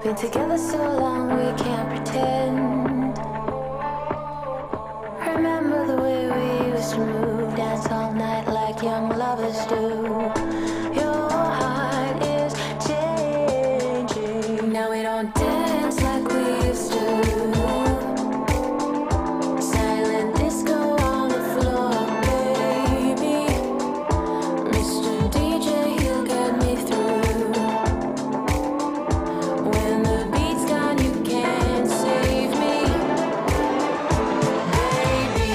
been together so long we can't pretend. Remember the way we used to move, dance all night like young lovers do. Your heart is changing. Now we don't dance like we used to. Silent disco on the floor, baby. Mr. DJ, he'll get me through. When the beat's gone, you can't save me, baby.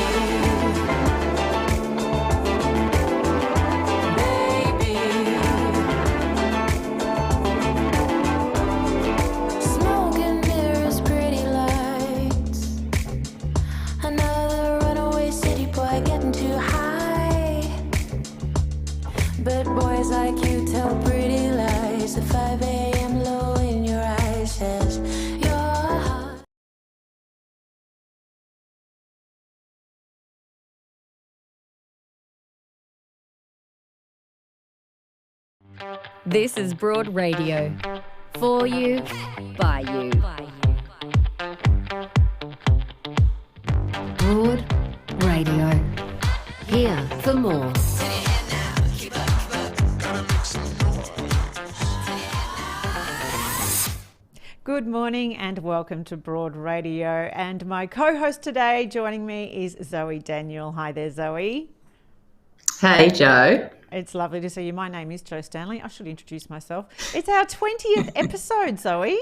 Smoke and mirrors, pretty lights. Another runaway city boy getting too high. But boys like you tell pretty lies. The 5 a.m. low in your eyes says your heart. This is Broad Radio. For you, by you. Broad Radio. Here for more. Good morning and welcome to Broad Radio. And my co-host today joining me is Zoe Daniel. Hi there, Zoe. Hey, Joe. It's lovely to see you. My name is Jo Stanley. I should introduce myself. It's our 20th episode, Zoe.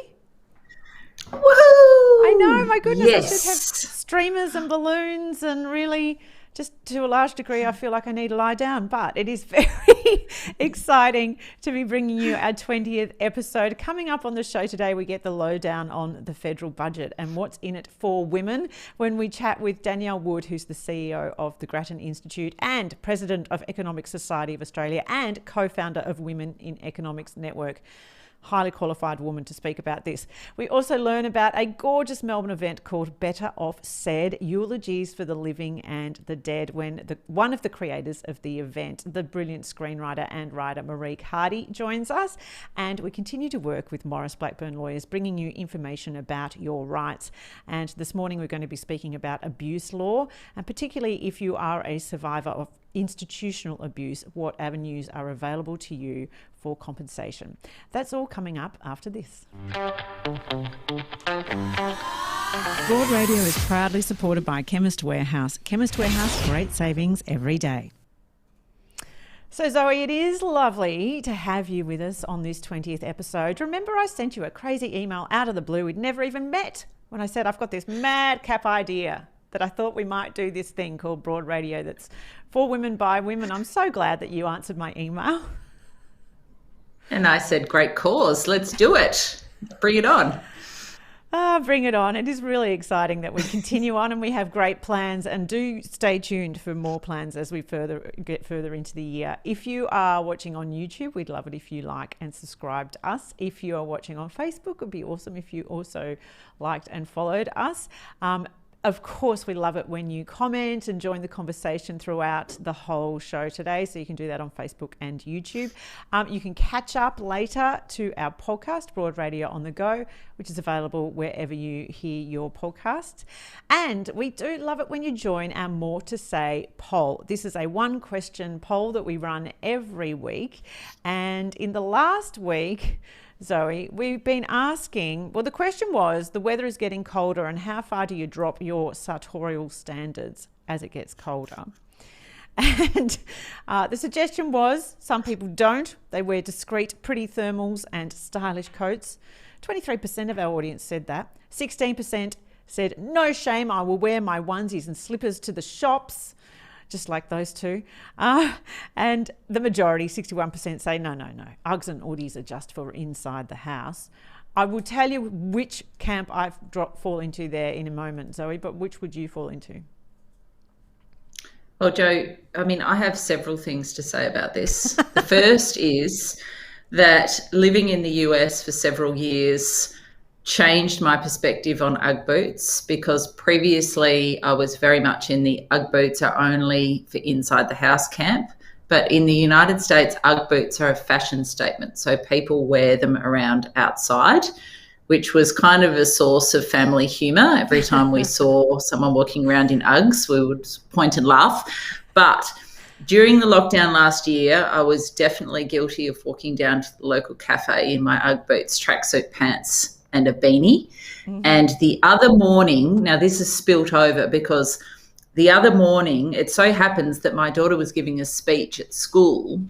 Woohoo! I know, my goodness. Yes. I should have streamers and balloons and really, just to a large degree, I feel like I need to lie down. But it is very exciting to be bringing you our 20th episode. Coming up on the show today, we get the lowdown on the federal budget and what's in it for women when we chat with Danielle Wood, who's the CEO of the Grattan Institute and President of Economic Society of Australia and co-founder of Women in Economics Network. Highly qualified woman to speak about this. We also learn about a gorgeous Melbourne event called Better Off Said, Eulogies for the Living and the Dead, when one of the creators of the event, the brilliant screenwriter and writer Marieke Hardy, joins us. And we continue to work with Maurice Blackburn Lawyers, bringing you information about your rights. And this morning we're going to be speaking about abuse law, and particularly if you are a survivor of institutional abuse, what avenues are available to you for compensation. That's all coming up after this. Broad Radio is proudly supported by Chemist Warehouse. Chemist Warehouse, great savings every day. So Zoe, it is lovely to have you with us on this 20th episode. Remember, I sent you a crazy email out of the blue. We'd never even met when I said I've got this madcap idea that I thought we might do this thing called Broad Radio that's for women by women. I'm so glad that you answered my email. And I said, great cause. Let's do it. Bring it on. Bring it on. It is really exciting that we continue on and we have great plans, and do stay tuned for more plans as we get further into the year. If you are watching on YouTube, we'd love it if you like and subscribe to us. If you are watching on Facebook, it would be awesome if you also liked and followed us. Of course, we love it when you comment and join the conversation throughout the whole show today. So you can do that on Facebook and YouTube. You can catch up later to our podcast, Broad Radio on the Go, which is available wherever you hear your podcasts. And we do love it when you join our More to Say poll. This is a 1-question poll that we run every week. And in the last week, Zoe, we've been asking, well, the question was, the weather is getting colder and how far do you drop your sartorial standards as it gets colder? And the suggestion was some people don't. They wear discreet, pretty thermals and stylish coats. 23% of our audience said that. 16% said, no shame, I will wear my onesies and slippers to the shops. Just like those two. And the majority, 61%, say, no. Uggs and Audis are just for inside the house. I will tell you which camp I fall into there in a moment, Zoe, but which would you fall into? Well, Joe, I mean, I have several things to say about this. The first is that living in the US for several years changed my perspective on Ugg boots, because previously I was very much in the Ugg boots are only for inside the house camp. But in the United States, Ugg boots are a fashion statement. So people wear them around outside, which was kind of a source of family humour. Every time we saw someone walking around in Uggs, we would point and laugh. But during the lockdown last year, I was definitely guilty of walking down to the local cafe in my Ugg boots, tracksuit pants and a beanie. Mm-hmm. And the other morning, now this is spilt over because the other morning it so happens that my daughter was giving a speech at school,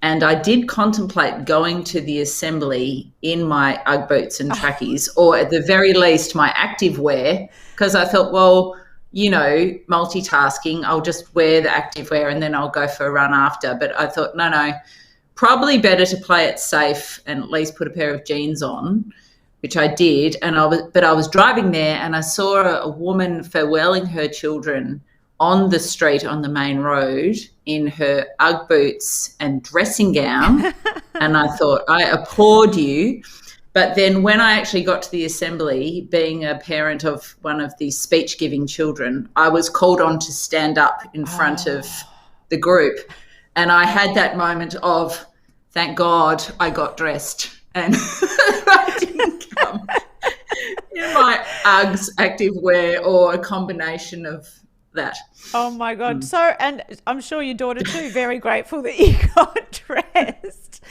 and I did contemplate going to the assembly in my Ugg boots and trackies, or at the very least my active wear, because I thought, well, you know, multitasking, I'll just wear the active wear and then I'll go for a run after. But I thought, no, probably better to play it safe and at least put a pair of jeans on, which I did. I was driving there and I saw a woman farewelling her children on the street on the main road in her Ugg boots and dressing gown. And I thought, I applaud you. But then when I actually got to the assembly, being a parent of one of the speech-giving children, I was called on to stand up in front of the group. And I had that moment of, thank God I got dressed and I didn't come in my Uggs active wear or a combination of that. Oh my God. So, and I'm sure your daughter too, very grateful that you got dressed.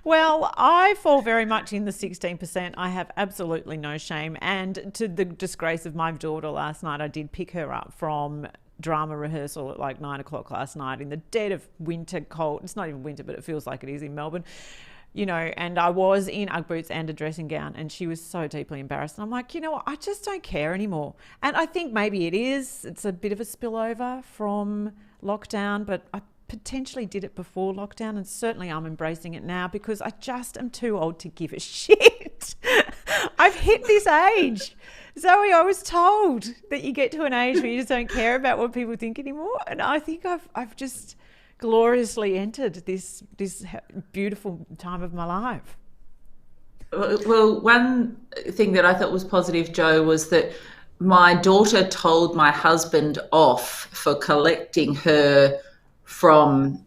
Well, I fall very much in the 16%. I have absolutely no shame. And to the disgrace of my daughter last night, I did pick her up from drama rehearsal at like 9 o'clock last night in the dead of winter cold. It's not even winter, but it feels like it is in Melbourne. You know, and I was in Ugg boots and a dressing gown, and she was so deeply embarrassed. And I'm like, you know what, I just don't care anymore. And I think maybe it's a bit of a spillover from lockdown, but I potentially did it before lockdown, and certainly I'm embracing it now because I just am too old to give a shit. I've hit this age. Zoe, I was told that you get to an age where you just don't care about what people think anymore. And I think I've just gloriously entered this beautiful time of my life. Well, one thing that I thought was positive, Jo, was that my daughter told my husband off for collecting her from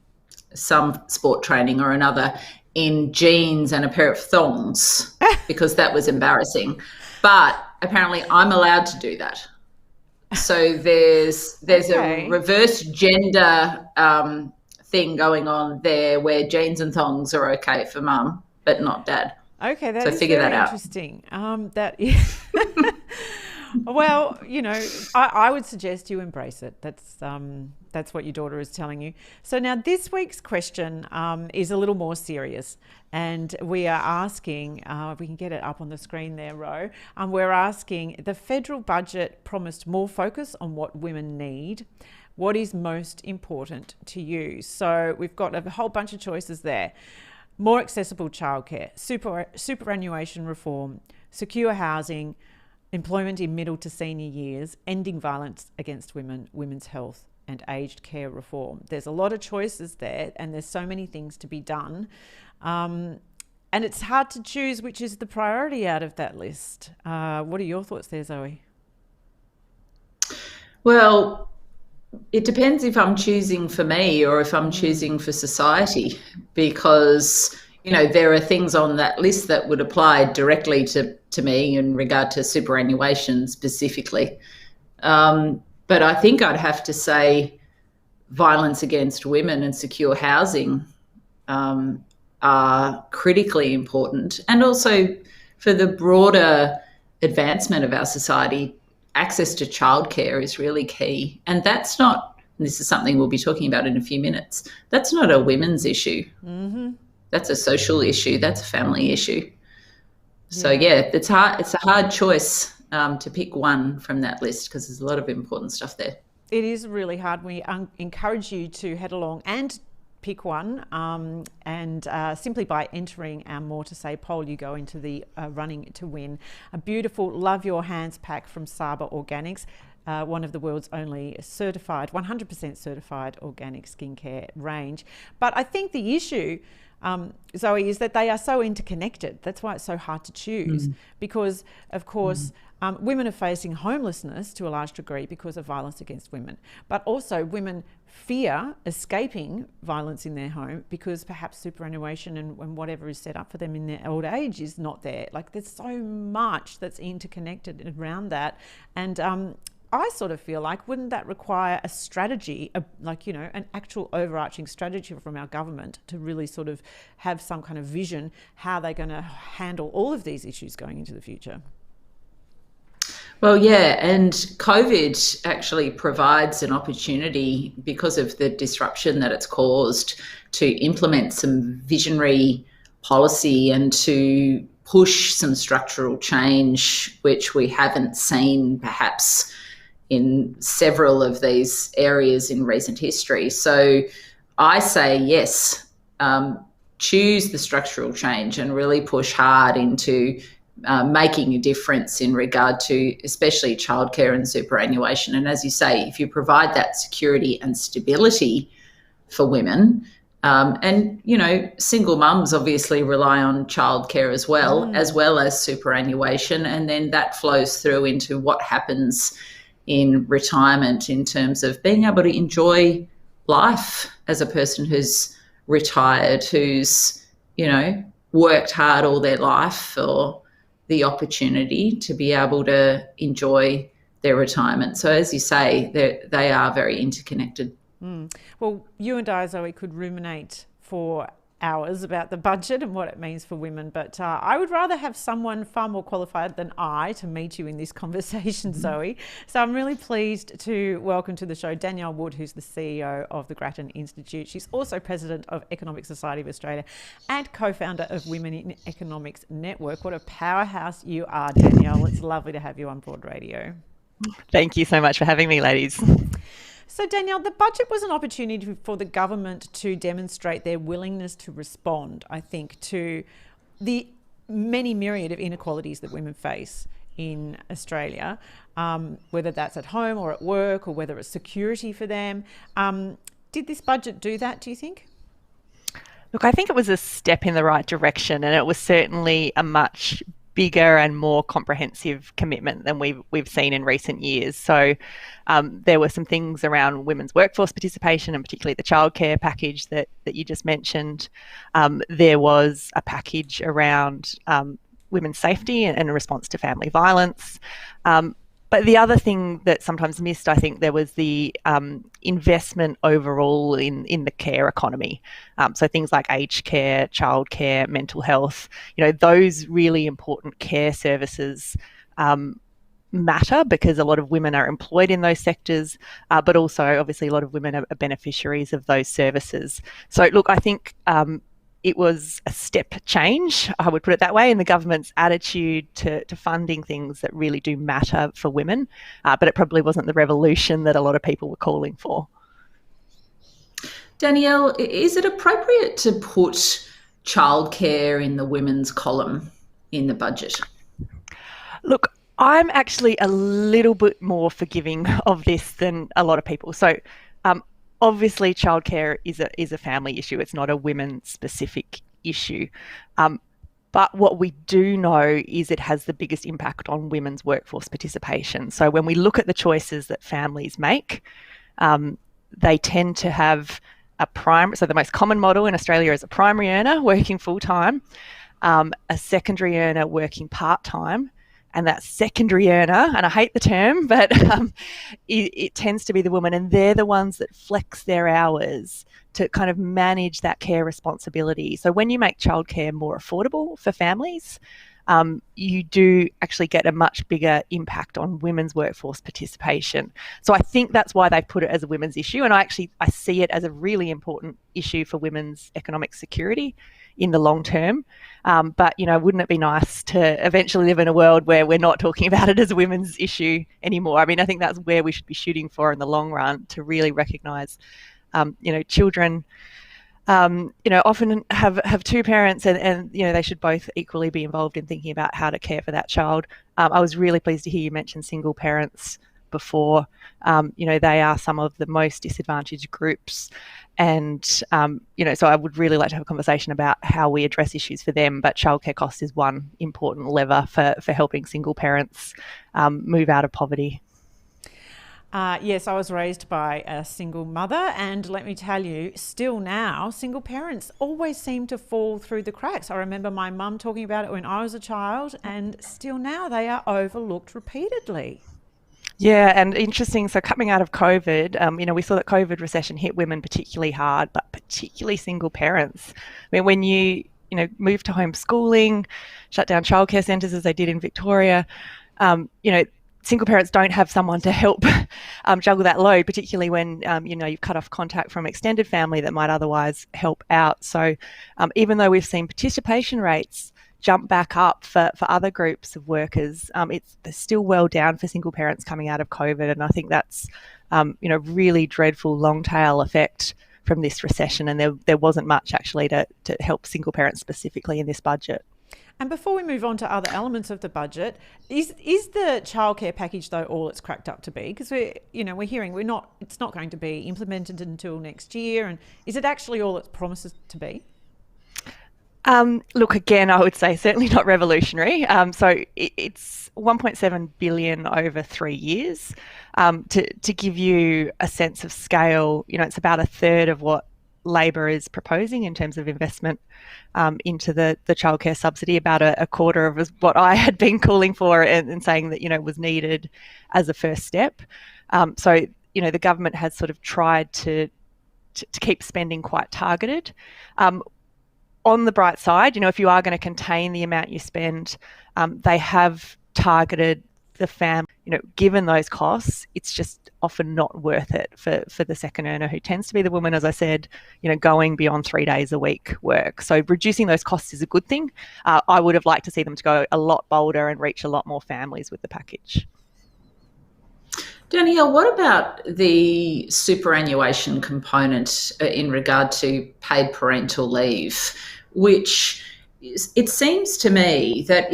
some sport training or another in jeans and a pair of thongs because that was embarrassing. But apparently I'm allowed to do that. So there's a reverse gender thing going on there where jeans and thongs are okay for mum, but not dad. Okay, that so is figure very that out. Interesting. That is well, you know, I would suggest you embrace it. That's what your daughter is telling you. So now this week's question is a little more serious, and we are asking, if we can get it up on the screen there, Ro, we're asking, the federal budget promised more focus on what women need. What is most important to you? So we've got a whole bunch of choices there. More accessible childcare, superannuation reform, secure housing, employment in middle to senior years, ending violence against women, women's health, and aged care reform. There's a lot of choices there, and there's so many things to be done. And it's hard to choose which is the priority out of that list. What are your thoughts there, Zoe? Well, it depends if I'm choosing for me or if I'm choosing for society, because, you know, there are things on that list that would apply directly to me in regard to superannuation specifically. But I think I'd have to say violence against women and secure housing are critically important. And also for the broader advancement of our society, access to childcare is really key. And that's not, and this is something we'll be talking about in a few minutes, that's not a women's issue. Mm-hmm. That's a social issue. That's a family issue. So, yeah, it's hard. It's a hard choice to pick one from that list because there's a lot of important stuff there. It is really hard. We encourage you to head along and pick one, and simply by entering our More to Say poll, you go into the running to win a beautiful Love Your Hands pack from Saba Organics, one of the world's only certified, 100% certified organic skincare range. But I think the issue Zoe, is that they are so interconnected. That's why it's so hard to choose because, of course, women are facing homelessness to a large degree because of violence against women, but also women fear escaping violence in their home because perhaps superannuation and whatever is set up for them in their old age is not there. Like, there's so much that's interconnected around that. And I sort of feel like, wouldn't that require a strategy, an actual overarching strategy from our government to really sort of have some kind of vision how they're going to handle all of these issues going into the future? Well, yeah, and COVID actually provides an opportunity because of the disruption that it's caused to implement some visionary policy and to push some structural change, which we haven't seen perhaps in several of these areas in recent history. So I say yes, choose the structural change and really push hard into making a difference in regard to especially childcare and superannuation. And as you say, if you provide that security and stability for women, and, single mums obviously rely on childcare as well as superannuation, and then that flows through into what happens in retirement in terms of being able to enjoy life as a person who's retired, who's, worked hard all their life for the opportunity to be able to enjoy their retirement. So as you say, they are very interconnected. Well, you and I, Zoe, could ruminate for hours about the budget and what it means for women, but I would rather have someone far more qualified than I to meet you in this conversation, Zoe. So I'm really pleased to welcome to the show Danielle Wood, who's the CEO of the Grattan Institute. She's also president of Economic Society of Australia and co-founder of Women in Economics Network. What a powerhouse you are, Danielle. It's lovely to have you on Broad Radio. Thank you so much for having me, ladies. So, Danielle, the budget was an opportunity for the government to demonstrate their willingness to respond, I think, to the many myriad of inequalities that women face in Australia, whether that's at home or at work or whether it's security for them. Did this budget do that, do you think? Look, I think it was a step in the right direction, and it was certainly a much bigger and more comprehensive commitment than we've seen in recent years. So there were some things around women's workforce participation, and particularly the childcare package that you just mentioned. There was a package around women's safety and a response to family violence. But the other thing that sometimes missed, I think, there was the investment overall in the care economy. So things like aged care, childcare, mental health, those really important care services matter because a lot of women are employed in those sectors, but also obviously a lot of women are beneficiaries of those services. So look, I think it was a step change, I would put it that way, in the government's attitude to funding things that really do matter for women, but it probably wasn't the revolution that a lot of people were calling for. Danielle, is it appropriate to put childcare in the women's column in the budget? Look, I'm actually a little bit more forgiving of this than a lot of people. So obviously, childcare is a family issue. It's not a women-specific issue. But what we do know is it has the biggest impact on women's workforce participation. So when we look at the choices that families make, they tend to have so the most common model in Australia is a primary earner working full-time, a secondary earner working part-time, and that secondary earner, and I hate the term, but it tends to be the woman, and they're the ones that flex their hours to kind of manage that care responsibility. So when you make childcare more affordable for families, you do actually get a much bigger impact on women's workforce participation. So I think that's why they put it as a women's issue, and I see it as a really important issue for women's economic security in the long term. But, wouldn't it be nice to eventually live in a world where we're not talking about it as a women's issue anymore? I mean, I think that's where we should be shooting for in the long run, to really recognise, children, often have two parents and they should both equally be involved in thinking about how to care for that child. I was really pleased to hear you mention single parents before. They are some of the most disadvantaged groups. And, so I would really like to have a conversation about how we address issues for them. But childcare cost is one important lever for helping single parents move out of poverty. Yes, I was raised by a single mother, and let me tell you, still now, single parents always seem to fall through the cracks. I remember my mum talking about it when I was a child, and still now they are overlooked repeatedly. Yeah, and interesting. So coming out of COVID, we saw that COVID recession hit women particularly hard, but particularly single parents. I mean, when you move to homeschooling, shut down childcare centres as they did in Victoria, single parents don't have someone to help juggle that load, particularly when, you've cut off contact from extended family that might otherwise help out. So even though we've seen participation rates jump back up for other groups of workers, they're still well down for single parents coming out of COVID. And I think that's, really dreadful long tail effect from this recession. And there wasn't much actually to help single parents specifically in this budget. And before we move on to other elements of the budget, is the childcare package though all it's cracked up to be? Because we're hearing it's not going to be implemented until next year, and is it actually all it promises to be? Look, again, I would say certainly not revolutionary. So it's 1.7 billion over 3 years. To give you a sense of scale, it's about a third of what Labor is proposing in terms of investment into the childcare subsidy, about a quarter of what I had been calling for and saying that, was needed as a first step. So, the government has sort of tried to keep spending quite targeted. On the bright side, if you are going to contain the amount you spend, they have targeted the family. Given those costs, it's just often not worth it for the second earner, who tends to be the woman, as I said, going beyond 3 days a week work. So reducing those costs is a good thing. I would have liked to see them to go a lot bolder and reach a lot more families with the package. Danielle, what about the superannuation component in regard to paid parental leave, which it seems to me that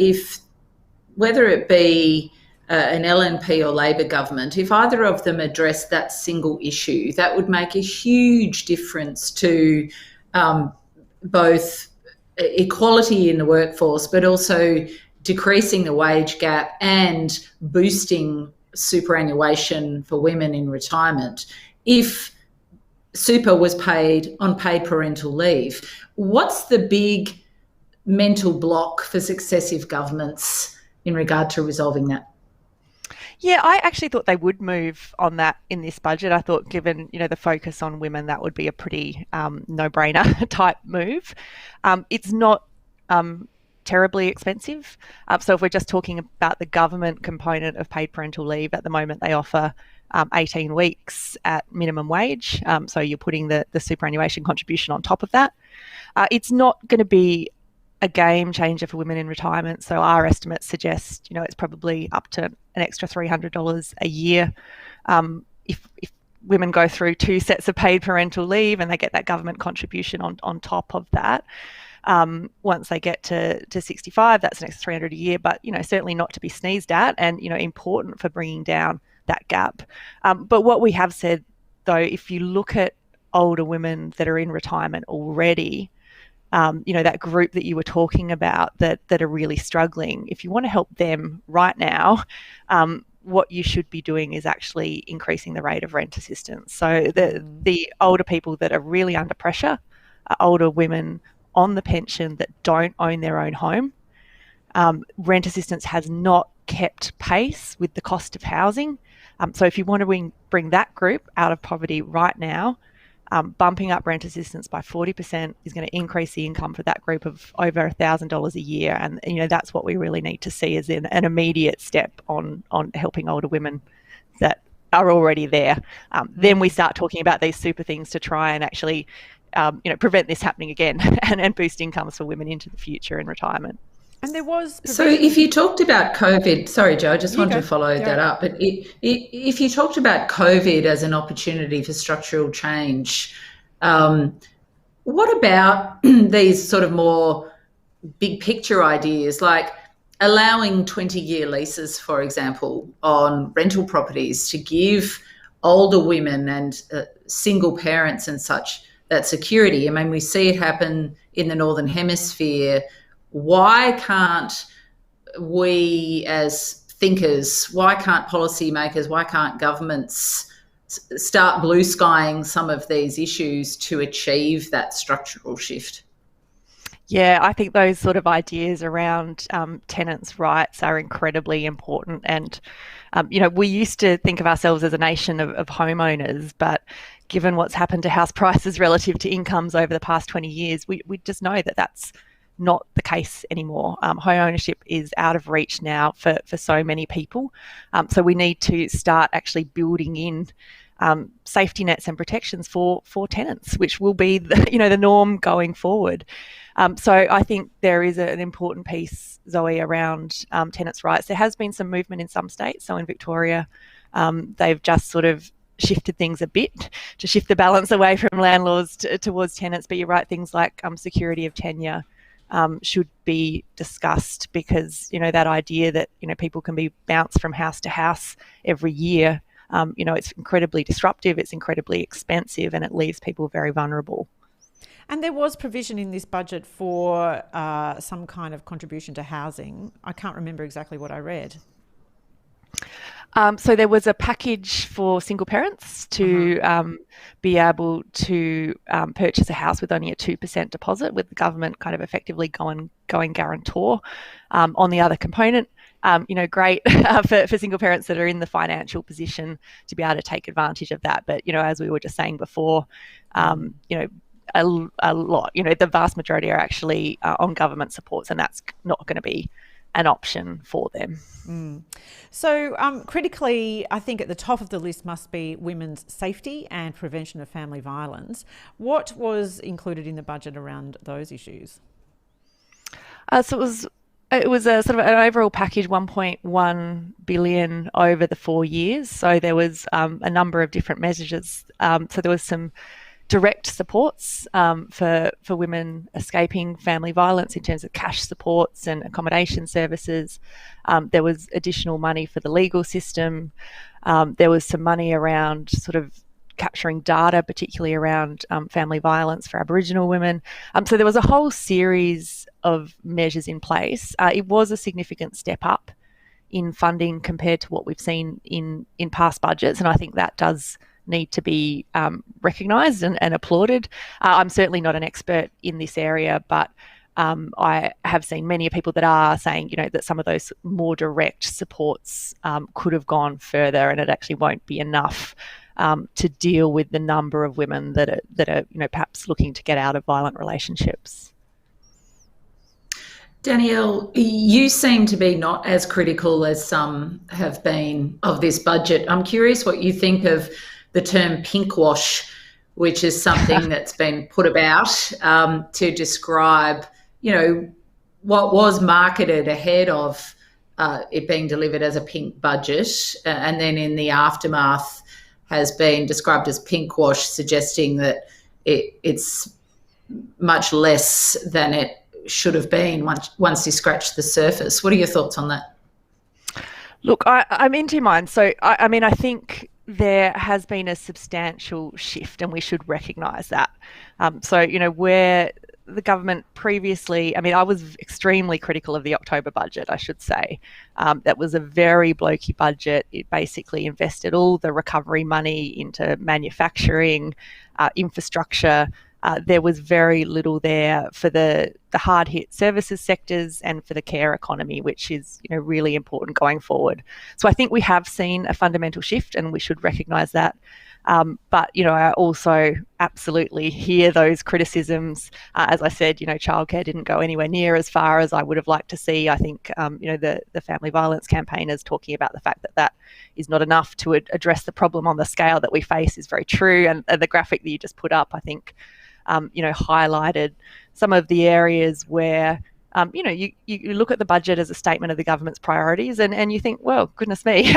whether it be an LNP or Labor government, if either of them addressed that single issue, that would make a huge difference to both equality in the workforce, but also decreasing the wage gap and boosting superannuation for women in retirement. If super was paid on paid parental leave, what's the big mental block for successive governments in regard to resolving that? Yeah, I actually thought they would move on that in this budget. I thought, given the focus on women, that would be a pretty no-brainer type move. It's not terribly expensive. So if we're just talking about the government component of paid parental leave, at the moment they offer 18 weeks at minimum wage. So you're putting the superannuation contribution on top of that. It's not going to be a game changer for women in retirement. So our estimates suggest, it's probably up to an extra $300 a year. If women go through 2 sets of paid parental leave and they get that government contribution on top of that, once they get to 65, that's an extra $300 a year, but, certainly not to be sneezed at and, important for bringing down that gap. But what we have said, though, if you look at older women that are in retirement already, that group that you were talking about that are really struggling, if you want to help them right now, what you should be doing is actually increasing the rate of rent assistance. So the older people that are really under pressure are older women on the pension that don't own their own home. Rent assistance has not kept pace with the cost of housing. So if you want to bring that group out of poverty right now, bumping up rent assistance by 40% is going to increase the income for that group of over $1,000 a year. And, that's what we really need to see as an immediate step on helping older women that are already there. Then we start talking about these super things to try and actually, prevent this happening again and boost incomes for women into the future in retirement. And there was So if you talked about COVID, sorry, Joe, I just wanted to follow that up. But if you talked about COVID as an opportunity for structural change, what about these sort of more big picture ideas? Like, allowing 20-year leases, for example, on rental properties to give older women and single parents and such that security. I mean, we see it happen in the Northern Hemisphere. Why can't we as thinkers, why can't policymakers, why can't governments start blue skying some of these issues to achieve that structural shift? Yeah, I think those sort of ideas around tenants' rights are incredibly important. And, we used to think of ourselves as a nation of homeowners, but given what's happened to house prices relative to incomes over the past 20 years, we just know that that's not the case anymore. Home ownership is out of reach now for so many people. So we need to start actually building in safety nets and protections for tenants, which will be the norm going forward. So I think there is an important piece, Zoe, around tenants' rights. There has been some movement in some states. So in Victoria, they've just sort of shifted things a bit to shift the balance away from landlords towards tenants. But you're right, things like security of tenure should be discussed, because that idea that people can be bounced from house to house every year, it's incredibly disruptive, it's incredibly expensive, and it leaves people very vulnerable. And there was provision in this budget for some kind of contribution to housing. I can't remember exactly what I read. So there was a package for single parents to be able to purchase a house with only a 2% deposit, with the government kind of effectively going guarantor on the other component. Great for single parents that are in the financial position to be able to take advantage of that. But, as we were just saying before, a lot, the vast majority are actually on government supports, and that's not going to be an option for them. So critically, I think at the top of the list must be women's safety and prevention of family violence. What was included in the budget around those issues? So it was a sort of an overall package, 1.1 billion over the 4 years. So there was a number of different measures. So there was some direct supports for women escaping family violence in terms of cash supports and accommodation services. There was additional money for the legal system. There was some money around sort of capturing data, particularly around family violence for Aboriginal women. So there was a whole series of measures in place. It was a significant step up in funding compared to what we've seen in past budgets, and I think that does need to be recognised and applauded. I'm certainly not an expert in this area, but I have seen many people that are saying, that some of those more direct supports could have gone further, and it actually won't be enough to deal with the number of women that are perhaps looking to get out of violent relationships. Danielle, you seem to be not as critical as some have been of this budget. I'm curious what you think of the term pinkwash, which is something that's been put about to describe, what was marketed ahead of it being delivered as a pink budget, and then in the aftermath has been described as pinkwash, suggesting that it's much less than it should have been once you scratch the surface. What are your thoughts on that? Look, I'm in two minds. So, I think there has been a substantial shift, and we should recognise that. Where the government previously, I was extremely critical of the October budget, I should say. That was a very blokey budget. It basically invested all the recovery money into manufacturing, infrastructure. There was very little there for the hard-hit services sectors and for the care economy, which is really important going forward. So I think we have seen a fundamental shift, and we should recognise that. But I also absolutely hear those criticisms. As I said, childcare didn't go anywhere near as far as I would have liked to see. I think the family violence campaigners talking about the fact that is not enough to address the problem on the scale that we face is very true. And the graphic that you just put up, I think, highlighted some of the areas where, you look at the budget as a statement of the government's priorities, and you think, well, goodness me,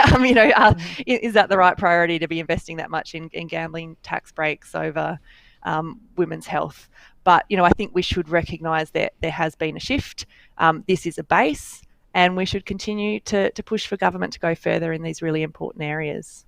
is that the right priority to be investing that much in gambling tax breaks over women's health? But, I think we should recognise that there has been a shift. This is a base. and we should continue to push for government to go further in these really important areas.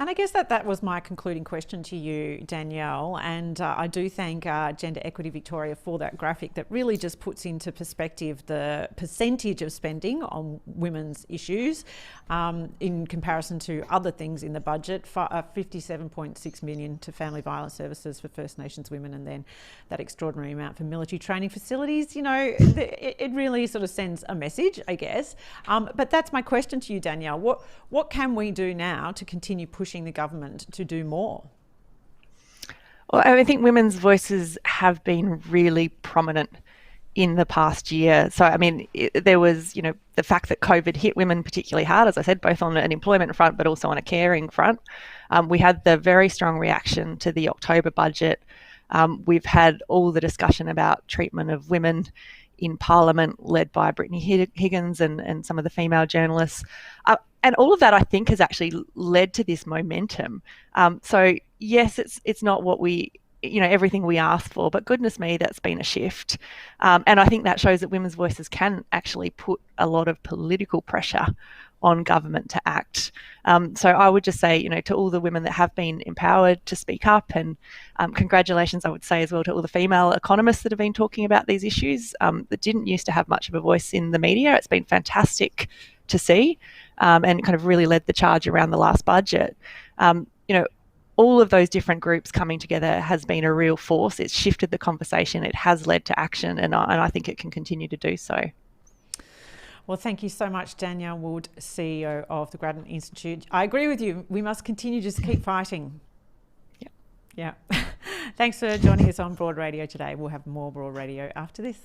And I guess that was my concluding question to you, Danielle. And I do thank Gender Equity Victoria for that graphic that really just puts into perspective the percentage of spending on women's issues in comparison to other things in the budget. 57.6 million to family violence services for First Nations women, and then that extraordinary amount for military training facilities. You know, it really sort of sends a message, I guess. But that's my question to you, Danielle. What can we do now to continue pushing the government to do more? Well, I think women's voices have been really prominent in the past year. So, I mean, there was, the fact that COVID hit women particularly hard, as I said, both on an employment front, but also on a caring front. We had the very strong reaction to the October budget. We've had all the discussion about treatment of women in Parliament, led by Brittany Higgins and some of the female journalists. And all of that, I think, has actually led to this momentum. So yes, it's not what we, everything we asked for, but goodness me, that's been a shift. And I think that shows that women's voices can actually put a lot of political pressure on government to act. So I would just say, to all the women that have been empowered to speak up, and congratulations, I would say as well, to all the female economists that have been talking about these issues that didn't used to have much of a voice in the media. It's been fantastic to see, and kind of really led the charge around the last budget. All of those different groups coming together has been a real force. It's shifted the conversation. It has led to action, and I think it can continue to do so. Well, thank you so much, Danielle Wood, CEO of the Grattan Institute. I agree with you. We must continue to keep fighting. Yeah. Thanks for joining us on Broad Radio today. We'll have more Broad Radio after this.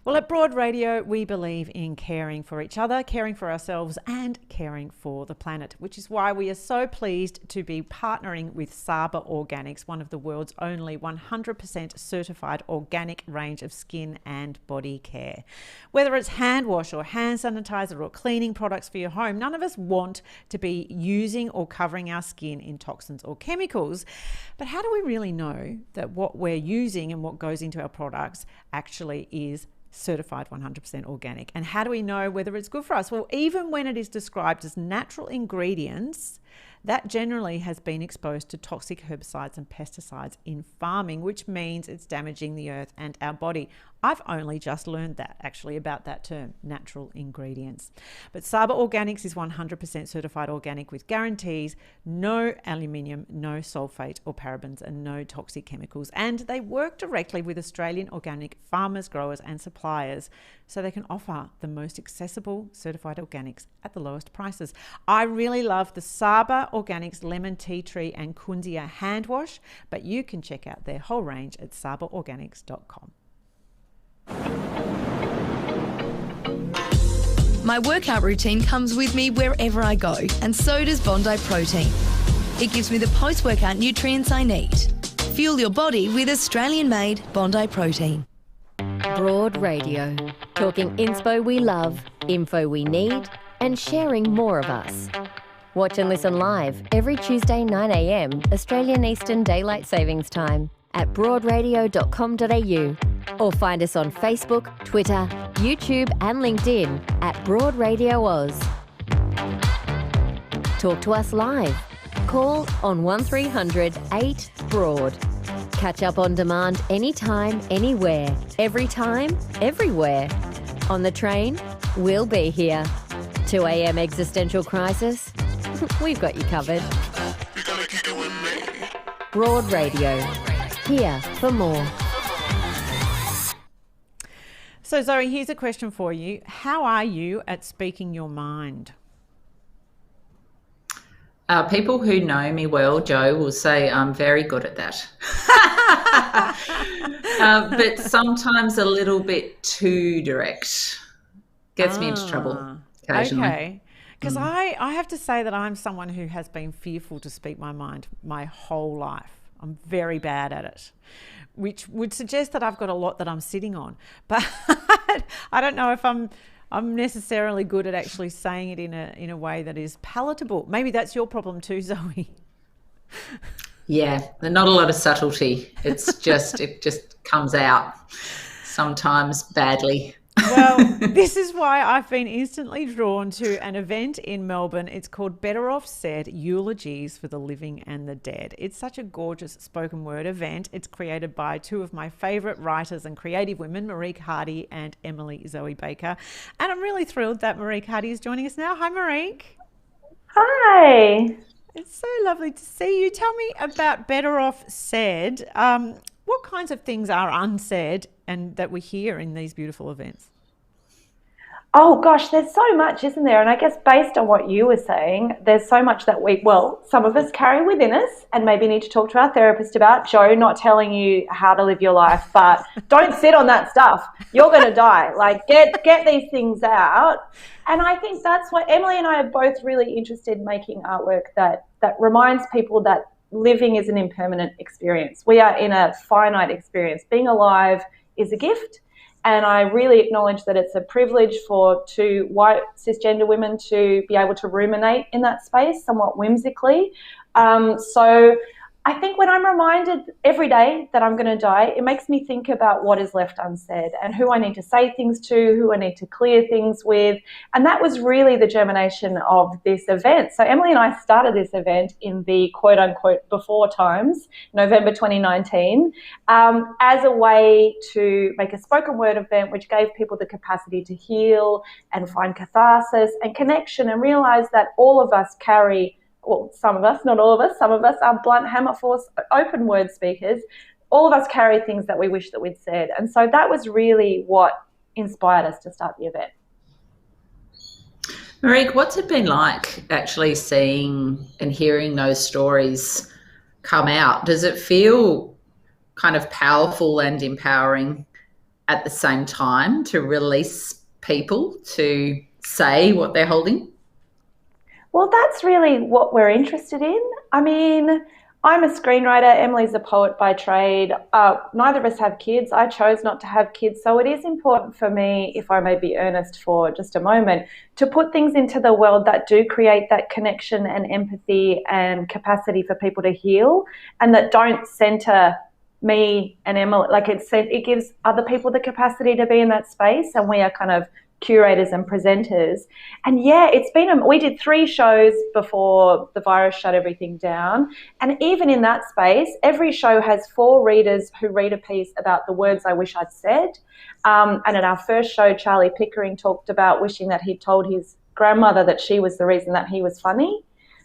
Well, at Broad Radio, we believe in caring for each other, caring for ourselves, and caring for the planet, which is why we are so pleased to be partnering with Saba Organics, one of the world's only 100% certified organic range of skin and body care. Whether it's hand wash or hand sanitizer or cleaning products for your home, none of us want to be using or covering our skin in toxins or chemicals. But how do we really know that what we're using and what goes into our products actually is certified 100% organic? And how do we know whether it's good for us? Well, even when it is described as natural ingredients, that generally has been exposed to toxic herbicides and pesticides in farming, which means it's damaging the earth and our body. I've only just learned that, actually, about that term, natural ingredients. But Saba Organics is 100% certified organic with guarantees, no aluminium, no sulfate or parabens, and no toxic chemicals. And they work directly with Australian organic farmers, growers and suppliers, so they can offer the most accessible certified organics at the lowest prices. I really love the Saba Organics Lemon Tea Tree and Kunzia hand wash, but you can check out their whole range at sabaorganics.com. My workout routine comes with me wherever I go, and so does Bondi Protein. It gives me the post-workout nutrients I need. Fuel your body with Australian-made Bondi Protein. Broad Radio. Talking inspo we love, info we need, and sharing more of us. Watch and listen live every Tuesday 9 a.m. Australian Eastern Daylight Savings Time at broadradio.com.au, or find us on Facebook, Twitter, YouTube and LinkedIn at Broad Radio Aus. Talk to us live. Call on 1300 8 Broad. Catch up on demand anytime, anywhere, every time, everywhere. On the train, we'll be here. 2 a.m. existential crisis? We've got you covered. Broad Radio. Here for more. So Zoe, here's a question for you. How are you at speaking your mind? People who know me well, Joe, will say I'm very good at that. But sometimes a little bit too direct. Gets me into trouble occasionally. Okay. Because I have to say that I'm someone who has been fearful to speak my mind my whole life. I'm very bad at it, which would suggest that I've got a lot that I'm sitting on. But I don't know if I'm necessarily good at actually saying it in a way that is palatable. Maybe that's your problem too, Zoe. Yeah, there's not a lot of subtlety. It's just, it just comes out sometimes badly. Well, this is why I've been instantly drawn to an event in Melbourne. It's called Better Off Said, Eulogies for the Living and the Dead. It's such a gorgeous spoken word event. It's created by two of my favourite writers and creative women, Marieke Hardy and Emilie Zoey Baker. And I'm really thrilled that Marieke Hardy is joining us now. Hi, Marieke. Hi. It's so lovely to see you. Tell me about Better Off Said. What kinds of things are unsaid and that we hear in these beautiful events? Oh gosh, there's so much, isn't there? And I guess based on what you were saying, there's so much that some of us carry within us and maybe need to talk to our therapist about. Joe, not telling you how to live your life, but don't sit on that stuff. You're going to die. Like get these things out. And I think that's what Emilie and I are both really interested in, making artwork that reminds people that living is an impermanent experience. We are in a finite experience. Being alive is a gift. And I really acknowledge that it's a privilege for two white cisgender women to be able to ruminate in that space somewhat whimsically. So I think when I'm reminded every day that I'm going to die, it makes me think about what is left unsaid and who I need to say things to, who I need to clear things with. And that was really the germination of this event. So Emilie and I started this event in the quote unquote before times, November 2019, as a way to make a spoken word event which gave people the capacity to heal and find catharsis and connection, and realize that all of us carry, well, some of us, not all of us, some of us are blunt hammer force open word speakers. All of us carry things that we wish that we'd said. And so that was really what inspired us to start the event. Marieke, what's it been like actually seeing and hearing those stories come out? Does it feel kind of powerful and empowering at the same time to release people to say what they're holding? Well, that's really what we're interested in. I mean, I'm a screenwriter. Emilie's a poet by trade. Neither of us have kids. I chose not to have kids. So it is important for me, if I may be earnest for just a moment, to put things into the world that do create that connection and empathy and capacity for people to heal, and that don't center me and Emilie. Like it gives other people the capacity to be in that space, and we are kind of curators and presenters. And yeah, we did 3 shows before the virus shut everything down, and even in that space, every show has 4 readers who read a piece about the words I wish I'd said. And at our first show, Charlie Pickering talked about wishing that he'd told his grandmother that she was the reason that he was funny,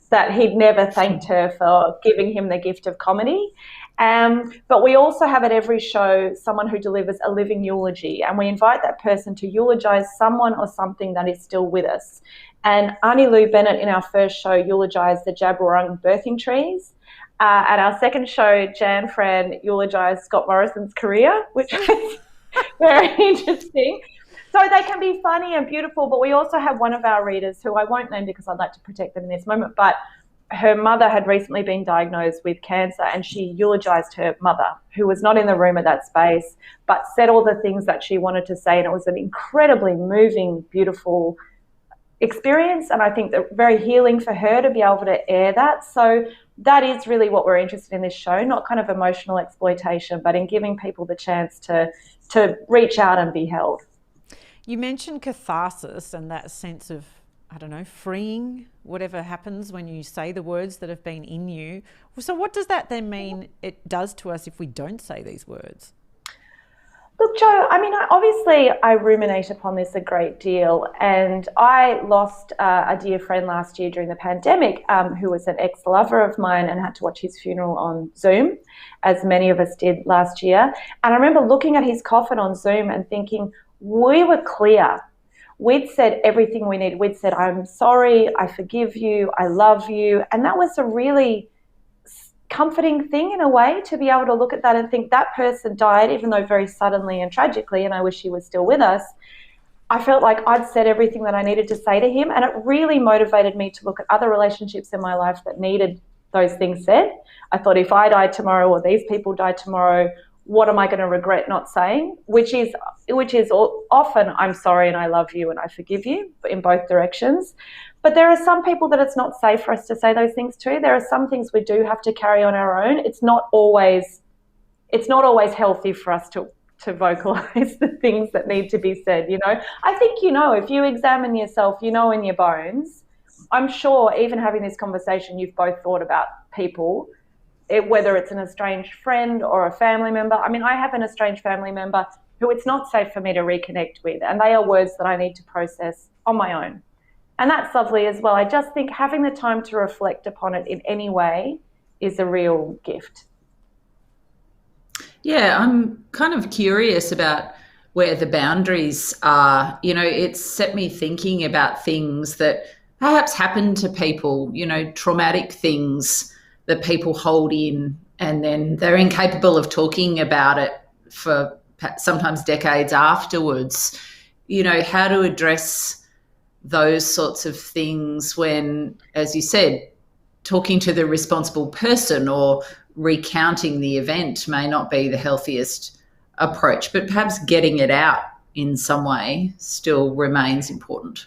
that he'd never thanked her for giving him the gift of comedy. But we also have at every show someone who delivers a living eulogy, and we invite that person to eulogize someone or something that is still with us. And Arnie Lou Bennett in our first show eulogized the Jabberung birthing trees. At our second show, Jan Fran eulogized Scott Morrison's career, which was very interesting. So they can be funny and beautiful, but we also have one of our readers, who I won't name because I'd like to protect them in this moment, but her mother had recently been diagnosed with cancer, and she eulogized her mother, who was not in the room at that space, but said all the things that she wanted to say. And it was an incredibly moving, beautiful experience. And I think that very healing for her to be able to air that. So that is really what we're interested in this show, not kind of emotional exploitation, but in giving people the chance to reach out and be held. You mentioned catharsis and that sense of, I don't know, freeing whatever happens when you say the words that have been in you. So what does that then mean it does to us if we don't say these words? Look, Joe, I mean, obviously I ruminate upon this a great deal, and I lost a dear friend last year during the pandemic who was an ex-lover of mine, and had to watch his funeral on Zoom, as many of us did last year. And I remember looking at his coffin on Zoom and thinking, we were clear. We'd said everything we needed. We'd said, I'm sorry, I forgive you, I love you. And that was a really comforting thing in a way, to be able to look at that and think that person died, even though very suddenly and tragically, and I wish he was still with us. I felt like I'd said everything that I needed to say to him, and it really motivated me to look at other relationships in my life that needed those things said. I thought, if I died tomorrow, or these people died tomorrow, what am I going to regret not saying, which is often I'm sorry and I love you and I forgive you, in both directions. But there are some people that it's not safe for us to say those things to. There are some things we do have to carry on our own. It's not always healthy for us to vocalize the things that need to be said, you know. I think, you know, if you examine yourself, you know, in your bones, I'm sure even having this conversation, you've both thought about people, whether it's an estranged friend or a family member. I mean, I have an estranged family member who it's not safe for me to reconnect with, and they are words that I need to process on my own. And that's lovely as well. I just think having the time to reflect upon it in any way is a real gift. Yeah, I'm kind of curious about where the boundaries are. You know, it's set me thinking about things that perhaps happen to people, you know, traumatic things that people hold in, and then they're incapable of talking about it for sometimes decades afterwards. You know, how to address those sorts of things when, as you said, talking to the responsible person or recounting the event may not be the healthiest approach, but perhaps getting it out in some way still remains important.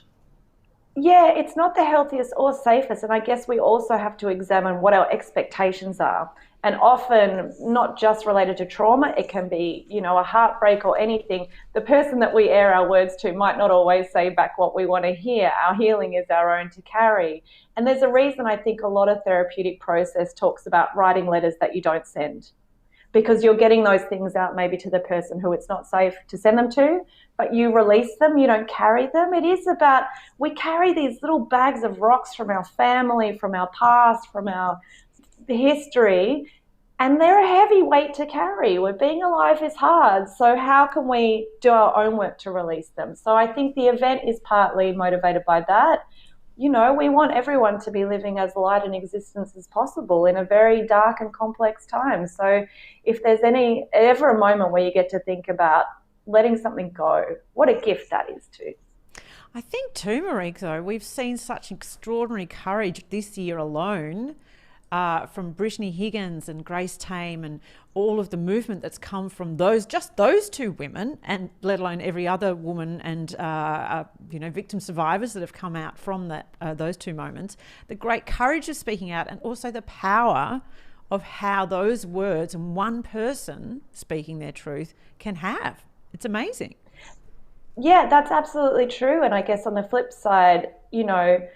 Yeah, it's not the healthiest or safest. And I guess we also have to examine what our expectations are. And often not just related to trauma, it can be, you know, a heartbreak or anything. The person that we air our words to might not always say back what we want to hear. Our healing is our own to carry. And there's a reason I think a lot of therapeutic process talks about writing letters that you don't send, because you're getting those things out maybe to the person who it's not safe to send them to, but you release them, you don't carry them. It is about, we carry these little bags of rocks from our family, from our past, from our history, and they're a heavy weight to carry. Being alive is hard. So how can we do our own work to release them? So I think the event is partly motivated by that. You know, we want everyone to be living as light an existence as possible in a very dark and complex time. So if there's ever a moment where you get to think about letting something go, what a gift that is too. I think too, Marieke, though, we've seen such extraordinary courage this year alone from Brittany Higgins and Grace Tame, and all of the movement that's come from those two women, and let alone every other woman and you know, victim survivors that have come out from those two moments. The great courage of speaking out, and also the power of how those words and one person speaking their truth can have. It's amazing. Yeah, that's absolutely true. And I guess on the flip side, you know,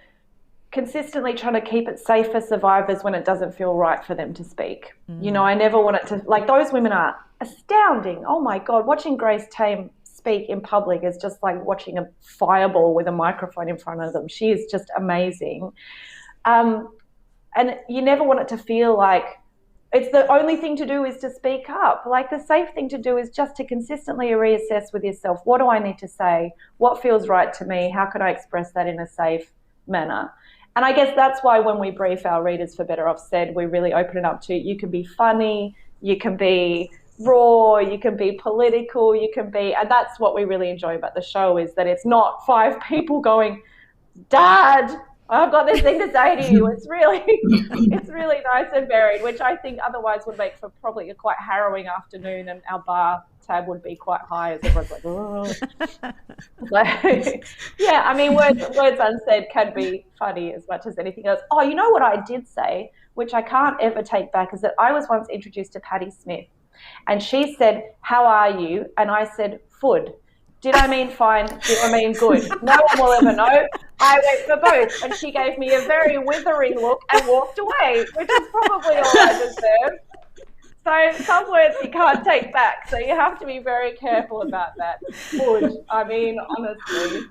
consistently trying to keep it safe for survivors when it doesn't feel right for them to speak. You know, I never want it to, like, those women are astounding. Oh my God, watching Grace Tame speak in public is just like watching a fireball with a microphone in front of them. She is just amazing. And you never want it to feel like it's the only thing to do is to speak up. Like, the safe thing to do is just to consistently reassess with yourself. What do I need to say? What feels right to me? How can I express that in a safe manner? And I guess that's why when we brief our readers for Better Off Said, we really open it up to, you can be funny, you can be raw, you can be political, you can be, and that's what we really enjoy about the show, is that it's not 5 people going, Dad, I've got this thing to say to you. It's really nice and varied, which I think otherwise would make for probably a quite harrowing afternoon, and our bar tab would be quite high as everyone's like, oh. So, yeah, I mean, words unsaid can be funny as much as anything else. Oh, you know what I did say, which I can't ever take back, is that I was once introduced to Patti Smith, and she said, how are you? And I said, food. Did I mean fine? Did I mean good? No one will ever know. I went for both, and she gave me a very withering look and walked away, which is probably all I deserved. So some words you can't take back, so you have to be very careful about that. Good. I mean, honestly.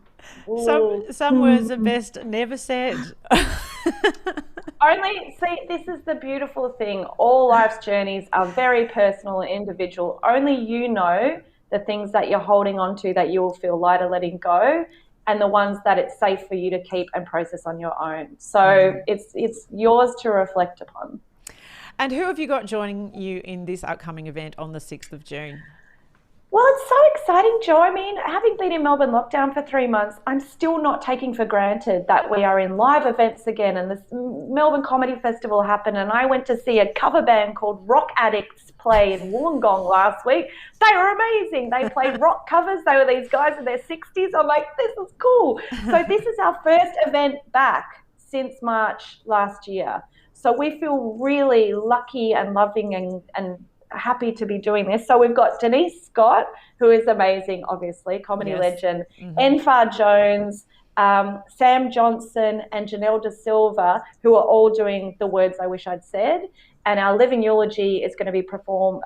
Some words are best never said. Only, see, this is the beautiful thing. All life's journeys are very personal and individual. Only you know the things that you're holding on to that you will feel lighter letting go, and the ones that it's safe for you to keep and process on your own. So it's yours to reflect upon. And who have you got joining you in this upcoming event on the 6th of June? Well, it's so exciting, Joe. I mean, having been in Melbourne lockdown for 3 months, I'm still not taking for granted that we are in live events again, and this Melbourne Comedy Festival happened, and I went to see a cover band called Rock Addicts play in Wollongong last week. They were amazing. They played rock covers. They were these guys in their 60s. I'm like, this is cool. So this is our first event back since March last year. So we feel really lucky and loving and happy to be doing this. So we've got Denise Scott, who is amazing, obviously, comedy legend, Enfar Jones, Sam Johnson and Janelle De Silva, who are all doing The Words I Wish I'd Said. And our living eulogy is going to be performed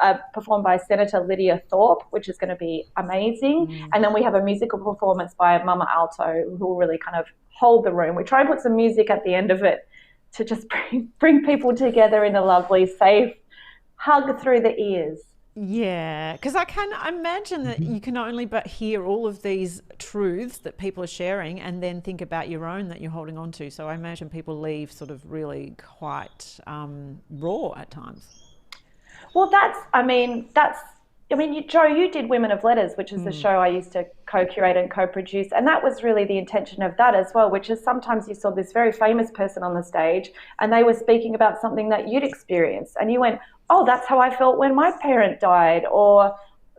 by Senator Lydia Thorpe, which is going to be amazing. And then we have a musical performance by Mama Alto, who will really kind of hold the room. We try and put some music at the end of it to just bring people together in a lovely, safe hug through the ears. Yeah, because I can imagine that you can only but hear all of these truths that people are sharing and then think about your own that you're holding on to. So I imagine people leave sort of really quite raw at times. Well, Joe, you did Women of Letters, which is the show I used to co-curate and co-produce, and that was really the intention of that as well, which is sometimes you saw this very famous person on the stage and they were speaking about something that you'd experienced and you went, oh, that's how I felt when my parent died, or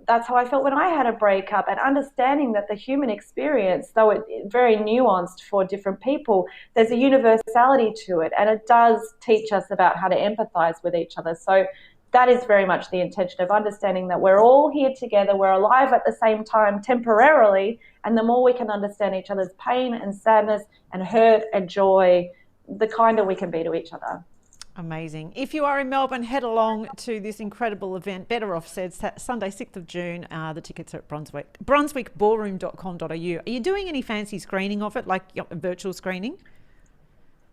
that's how I felt when I had a breakup, and understanding that the human experience, though it's very nuanced for different people, there's a universality to it, and it does teach us about how to empathize with each other. So that is very much the intention of understanding that we're all here together, we're alive at the same time temporarily, and the more we can understand each other's pain and sadness and hurt and joy, the kinder we can be to each other. Amazing. If you are in Melbourne, head along to this incredible event, Better Off Said, Sunday 6th of June. The tickets are at brunswickballroom.com.au. Are you doing any fancy screening of it, like a virtual screening?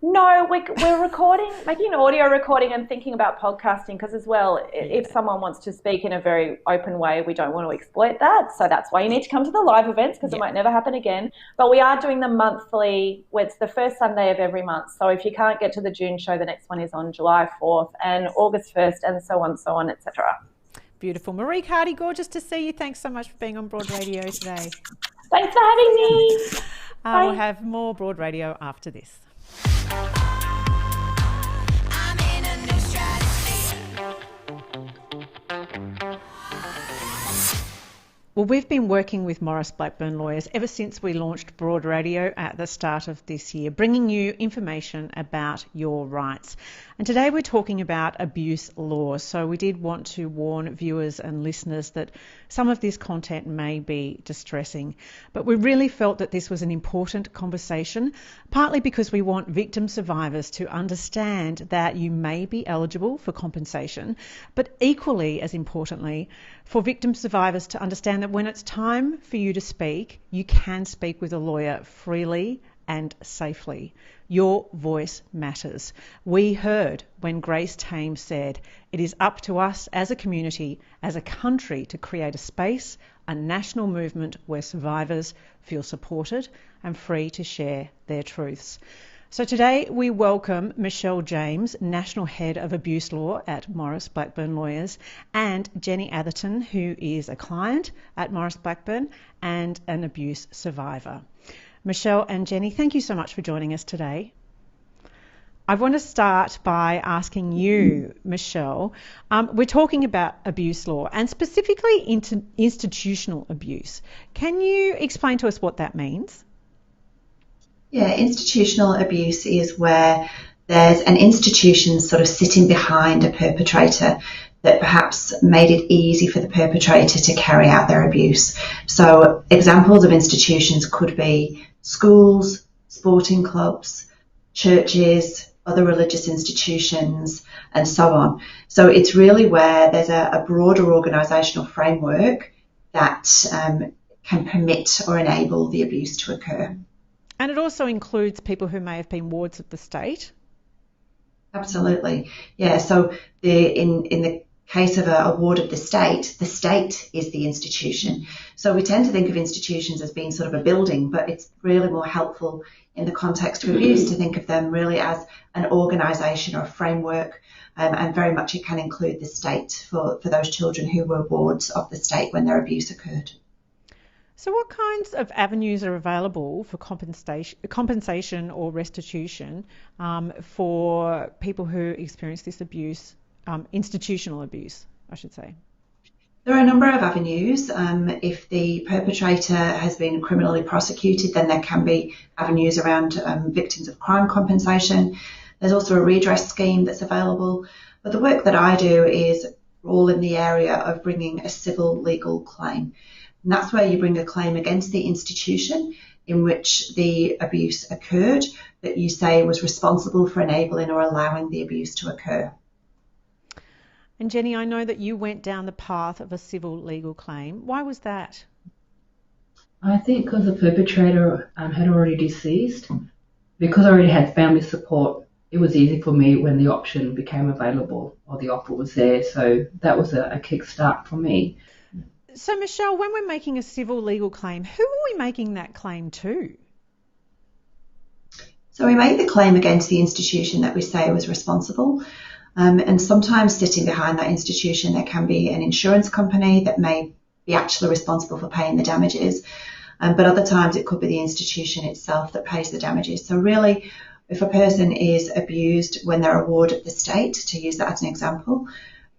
No, we're recording, making an audio recording and thinking about podcasting, because as well, if someone wants to speak in a very open way, we don't want to exploit that. So that's why you need to come to the live events, because it might never happen again. But we are doing them monthly. It's the first Sunday of every month. So if you can't get to the June show, the next one is on July 4th and August 1st and so on, etc. Beautiful. Marieke Hardy, gorgeous to see you. Thanks so much for being on Broad Radio today. Thanks for having me. We'll have more Broad Radio after this. Well, we've been working with Maurice Blackburn Lawyers ever since we launched Broad Radio at the start of this year, bringing you information about your rights. And today we're talking about abuse law. So we did want to warn viewers and listeners that some of this content may be distressing. But we really felt that this was an important conversation, partly because we want victim survivors to understand that you may be eligible for compensation, but equally as importantly, for victim survivors to understand that when it's time for you to speak, you can speak with a lawyer freely and safely. Your voice matters. We heard when Grace Tame said, it is up to us as a community, as a country, to create a space, a national movement where survivors feel supported and free to share their truths. So today we welcome Michelle James, National Head of Abuse Law at Maurice Blackburn Lawyers, and Jenny Atherton, who is a client at Maurice Blackburn and an abuse survivor. Michelle and Jenny, thank you so much for joining us today. I want to start by asking you, Michelle, we're talking about abuse law and specifically institutional abuse. Can you explain to us what that means? Yeah, institutional abuse is where there's an institution sort of sitting behind a perpetrator that perhaps made it easy for the perpetrator to carry out their abuse. So examples of institutions could be schools, sporting clubs, churches, other religious institutions, and so on. So it's really where there's a broader organisational framework that can permit or enable the abuse to occur. And it also includes people who may have been wards of the state. Absolutely, yeah. So in the case of a ward of the state is the institution. So we tend to think of institutions as being sort of a building, but it's really more helpful in the context of abuse to think of them really as an organisation or a framework, and very much it can include the state for those children who were wards of the state when their abuse occurred. So what kinds of avenues are available for compensation or restitution for people who experience this abuse, institutional abuse, I should say? There are a number of avenues. If the perpetrator has been criminally prosecuted, then there can be avenues around victims of crime compensation. There's also a redress scheme that's available. But the work that I do is all in the area of bringing a civil legal claim. And that's where you bring a claim against the institution in which the abuse occurred, that you say was responsible for enabling or allowing the abuse to occur. And Jenny, I know that you went down the path of a civil legal claim. Why was that? I think because the perpetrator had already deceased. Because I already had family support, it was easy for me when the option became available or the offer was there. So that was a kickstart for me. So Michelle, when we're making a civil legal claim, who are we making that claim to? So we make the claim against the institution that we say was responsible. And sometimes sitting behind that institution, there can be an insurance company that may be actually responsible for paying the damages. But other times it could be the institution itself that pays the damages. So really, if a person is abused when they're a ward of the state, to use that as an example,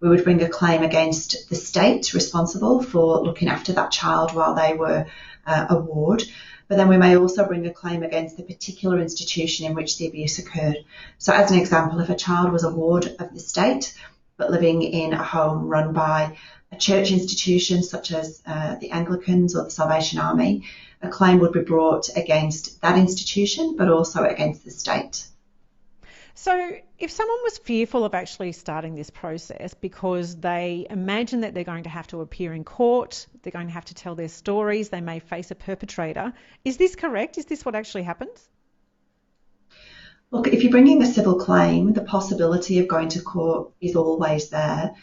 we would bring a claim against the state responsible for looking after that child while they were a ward. But then we may also bring a claim against the particular institution in which the abuse occurred. So as an example, if a child was a ward of the state, but living in a home run by a church institution such as the Anglicans or the Salvation Army, a claim would be brought against that institution, but also against the state. So if someone was fearful of actually starting this process because they imagine that they're going to have to appear in court, they're going to have to tell their stories, they may face a perpetrator, is this correct? Is this what actually happens? Look, if you're bringing a civil claim, the possibility of going to court is always there.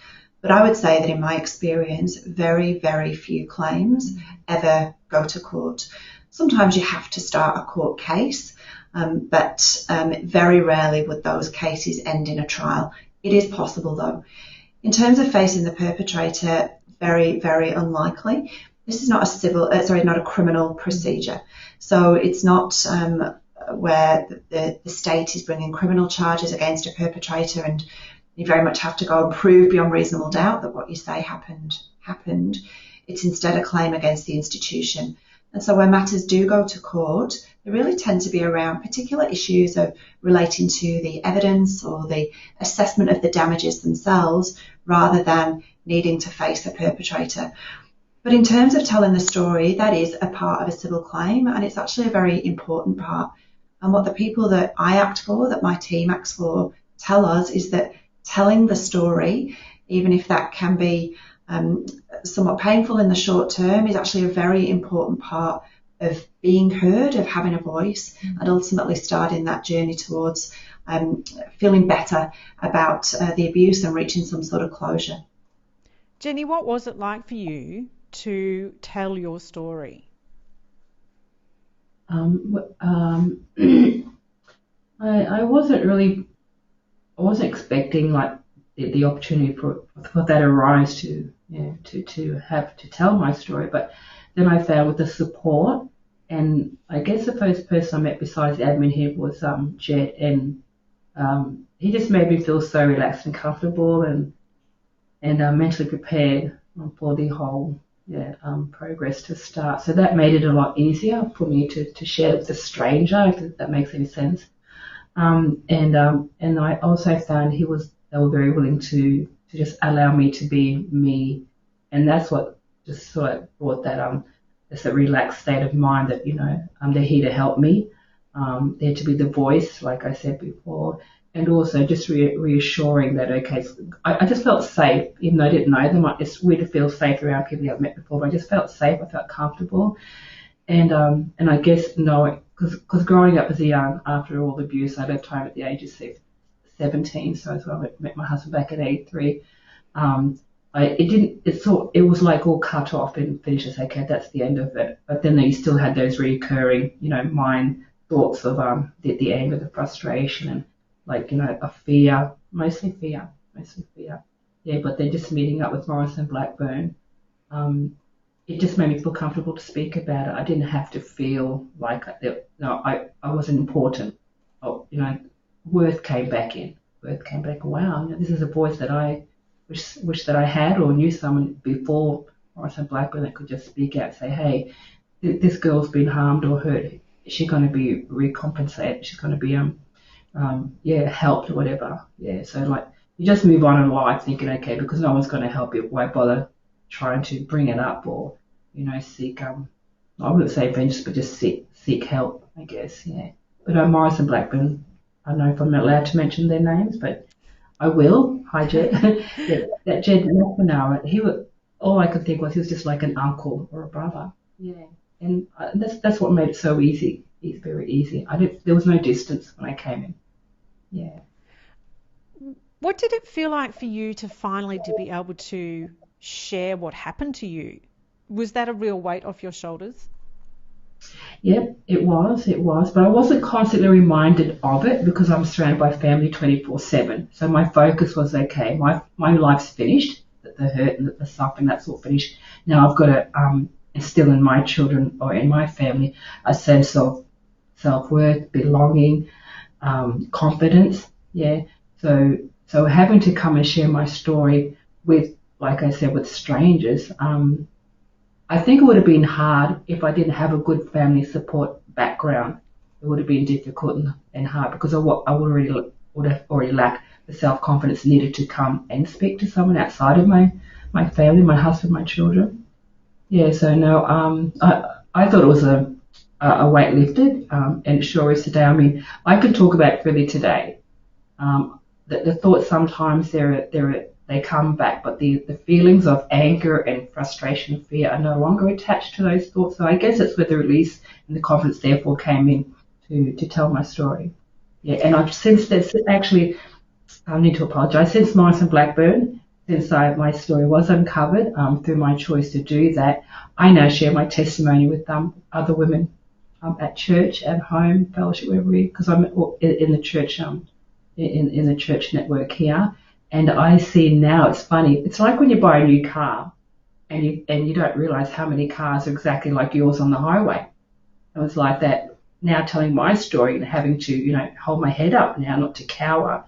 But I would say that in my experience, very, very few claims ever go to court. Sometimes you have to start a court case, but very rarely would those cases end in a trial. It is possible though. In terms of facing the perpetrator, very, very unlikely. This is not a criminal procedure. So it's not where the state is bringing criminal charges against a perpetrator and you very much have to go and prove beyond reasonable doubt that what you say happened. It's instead a claim against the institution. And so when matters do go to court, they really tend to be around particular issues of relating to the evidence or the assessment of the damages themselves rather than needing to face a perpetrator. But in terms of telling the story, that is a part of a civil claim and it's actually a very important part. And what the people that I act for, that my team acts for, tell us is that telling the story, even if that can be somewhat painful in the short term, is actually a very important part of being heard, of having a voice, and ultimately starting that journey towards feeling better about the abuse and reaching some sort of closure. Jenny, what was it like for you to tell your story? I wasn't expecting like the opportunity for that arise to have to tell my story, but then I found with the support, and I guess the first person I met besides the admin here was Jet, and he just made me feel so relaxed and comfortable and mentally prepared for the whole progress to start. So that made it a lot easier for me to share with a stranger, if that makes any sense. And I also found they were very willing to just allow me to be me, and that's what just sort of brought that just a relaxed state of mind that they're here to help me, there to be the voice, like I said before, and also just reassuring that I just felt safe, even though I didn't know them. It's weird to feel safe around people I've met before, but I just felt safe. I felt comfortable, and I guess because growing up as a young, after all the abuse, I left home at the age of 17, so as well I met my husband back at 83. It was like all cut off and finished. I say, okay, that's the end of it. But then you still had those recurring, mind thoughts of the anger, the frustration, and a fear, mostly fear. Yeah, but then just meeting up with Maurice and Blackburn, it just made me feel comfortable to speak about it. I didn't have to feel like I wasn't important. Worth came back in. Wow, this is a voice that I wish that I had or knew someone before Maurice and Blackburn that could just speak out and say, hey, this girl's been harmed or hurt. Is she going to be recompensated? She's going to be helped or whatever. Yeah, so you just move on in life thinking, okay, because no one's going to help you, why bother trying to bring it up or seek I wouldn't say vengeance, but just seek help, I guess. Yeah. But Maurice and Blackburn, I don't know if I'm not allowed to mention their names, but I will. Hi, Jed. that Jed McNamara, all I could think was he was just like an uncle or a brother. Yeah. And that's what made it so easy. It's very easy. There was no distance when I came in. Yeah. What did it feel like for you to finally to be able to share what happened to you? Was that a real weight off your shoulders? Yep, it was, but I wasn't constantly reminded of it because I'm surrounded by family 24/7. So my focus was, okay, my life's finished, the hurt and the suffering, that's all finished. Now I've got to instill in my children or in my family a sense of self-worth, belonging, confidence. Yeah, so having to come and share my story with, like I said, with strangers, I think it would have been hard if I didn't have a good family support background. It would have been difficult and hard because I would have already lacked the self-confidence needed to come and speak to someone outside of my family, my husband, my children. Yeah, so no, I thought it was a weight lifted, and it sure is today. I mean, I could talk about it freely today. The thoughts sometimes they come back, but the feelings of anger and frustration and fear are no longer attached to those thoughts. So I guess it's where the release and the confidence therefore came in to tell my story. Yeah, and I've since there's actually, I need to apologise, since Maurice and Blackburn, since my story was uncovered through my choice to do that, I now share my testimony with other women at church, at home, fellowship, wherever because I'm in the church in the church network here. And I see now, it's funny, it's like when you buy a new car and you don't realise how many cars are exactly like yours on the highway. It was like that now telling my story and having to, hold my head up now, not to cower.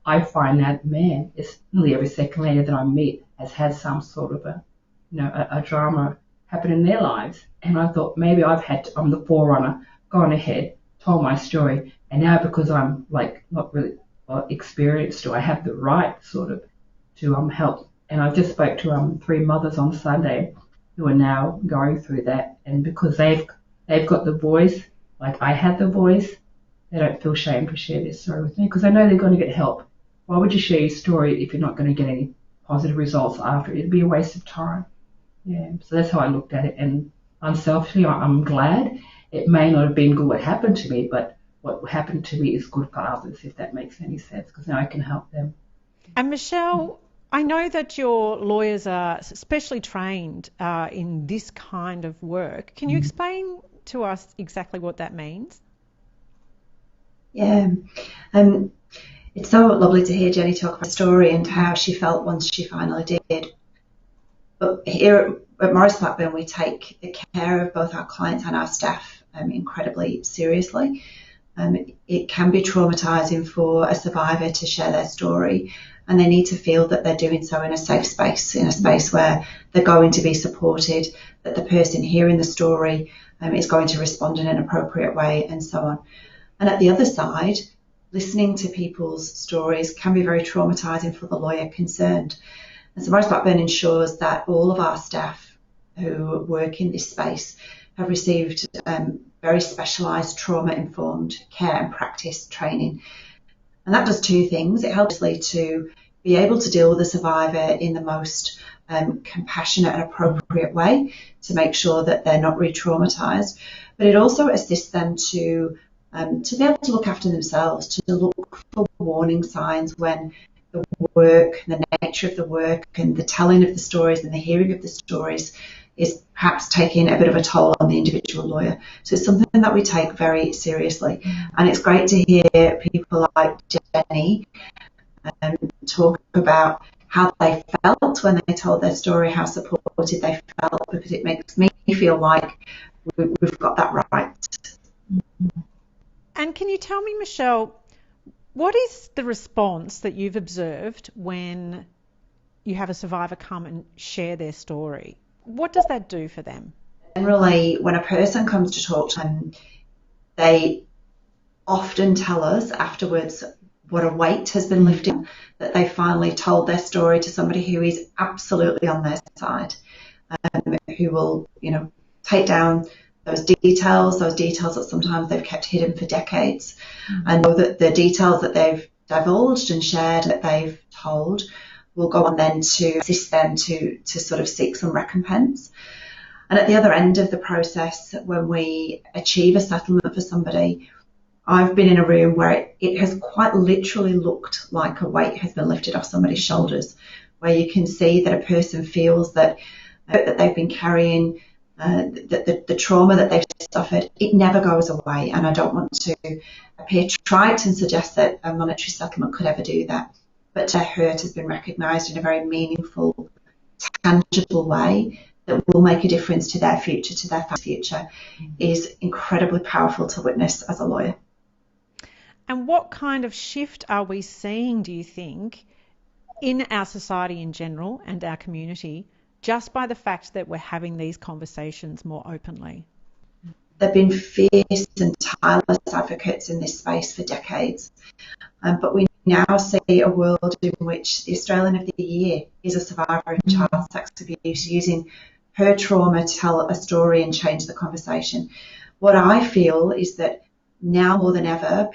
I find that, man, it's nearly every second lady that I meet has had some sort of a drama happen in their lives. And I thought maybe I'm the forerunner, gone ahead, told my story. And now because I'm not really experienced, or I have the right sort of to help. And I just spoke to 3 mothers on Sunday who are now going through that, and because they've got the voice, like I had the voice, they don't feel shame to share their story with me because they know they're going to get help. Why would you share your story if you're not going to get any positive results after it? It'd be a waste of time. Yeah, so that's how I looked at it, and unselfishly, I'm glad. It may not have been good what happened to me, but what happened to me is good for others, if that makes any sense, because now I can help them. And Michelle, I know that your lawyers are specially trained in this kind of work. Can you explain to us exactly what that means? Yeah, it's so lovely to hear Jenny talk about the story and how she felt once she finally did. But here at Maurice Blackburn, we take the care of both our clients and our staff incredibly seriously. It can be traumatising for a survivor to share their story, and they need to feel that they're doing so in a safe space, in a space where they're going to be supported, that the person hearing the story is going to respond in an appropriate way, and so on. And at the other side, listening to people's stories can be very traumatising for the lawyer concerned. And so Maurice Blackburn ensures that all of our staff who work in this space have received very specialised trauma-informed care and practice training. And that does 2 things. It helps to be able to deal with the survivor in the most compassionate and appropriate way to make sure that they're not re-traumatised. But it also assists them to be able to look after themselves, to look for warning signs when work, the nature of the work, and the telling of the stories and the hearing of the stories is perhaps taking a bit of a toll on the individual lawyer. So it's something that we take very seriously. And it's great to hear people like Jenny talk about how they felt when they told their story, how supported they felt, because it makes me feel like we've got that right. And can you tell me, Michelle, what is the response that you've observed when you have a survivor come and share their story? What does that do for them? Generally, when a person comes to talk to them, they often tell us afterwards what a weight has been lifted, that they finally told their story to somebody who is absolutely on their side, who will, take down those details that sometimes they've kept hidden for decades, and know that the details that they've divulged and shared, that they've told, will go on then to assist them to sort of seek some recompense. And at the other end of the process, when we achieve a settlement for somebody, I've been in a room where it has quite literally looked like a weight has been lifted off somebody's shoulders, where you can see that a person feels that they've been carrying the trauma that they've suffered. It never goes away, and I don't want to appear trite and suggest that a monetary settlement could ever do that. But their hurt has been recognised in a very meaningful, tangible way that will make a difference to their future, to their family's future, is incredibly powerful to witness as a lawyer. And what kind of shift are we seeing, do you think, in our society in general and our community, just by the fact that we're having these conversations more openly? There have been fierce and tireless advocates in this space for decades, but we now see a world in which the Australian of the Year is a survivor of child sex abuse, using her trauma to tell a story and change the conversation. What I feel is that now more than ever,